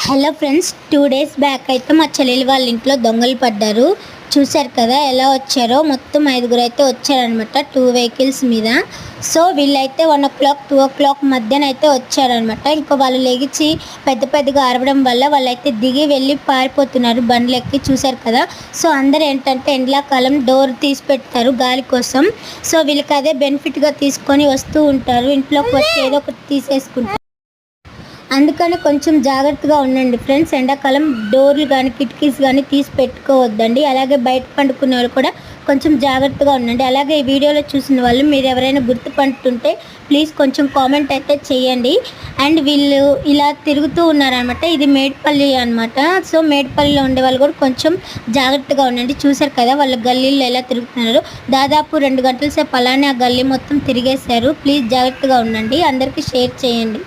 Hello friends, 2 days back అయితే మా చెల్లెలు వాళ్ళ ఇంట్లో దొంగలు పడ్డారు. చూశారు కదా ఎలా వచ్చారో. మొత్తం 5గురు అయితే వచ్చారనమాట 2 వెహికల్స్ మీద. సో వీళ్ళైతే 1 o'clock 2 o'clock మధ్యన అయితే వచ్చారనమాట. ఇంకా వాళ్ళు లెగిచి పెద్దగా అరవడం వల్ల వాళ్ళైతే దిగి వెళ్ళి పారిపోతున్నారు బండ్లెక్కి. చూశారు కదా. సో అందరూ ఏంటంటే ఎండాకాలం డోర్ తీసి పెడతారు గాలి కోసం. సో వీళ్ళకి అదే బెనిఫిట్గా తీసుకొని వస్తూ ఉంటారు. ఇంట్లోకి వచ్చి ఏదో ఒకటి తీసేసుకుంటారు. అందుకని కొంచెం జాగ్రత్తగా ఉండండి ఫ్రెండ్స్. ఎండాకాలం డోర్లు కానీ కిటికీస్ కానీ తీసి పెట్టుకోవద్దండి. అలాగే బయట పండుకునే వాళ్ళు కూడా కొంచెం జాగ్రత్తగా ఉండండి. అలాగే ఈ వీడియోలో చూసిన వాళ్ళు మీరు ఎవరైనా గుర్తుపడుతుంటే ప్లీజ్ కొంచెం కామెంట్ అయితే చేయండి. అండ్ వీళ్ళు ఇలా తిరుగుతూ ఉన్నారనమాట. ఇది మేడ్పల్లి అనమాట. సో మేడ్పల్లిలో ఉండే వాళ్ళు కూడా కొంచెం జాగ్రత్తగా ఉండండి. చూశారు కదా వాళ్ళ గల్లీలో ఎలా తిరుగుతున్నారు. దాదాపు 2 గంటల సేపు అలానే ఆ గల్లీ మొత్తం తిరిగేశారు. ప్లీజ్ జాగ్రత్తగా ఉండండి. అందరికీ షేర్ చేయండి.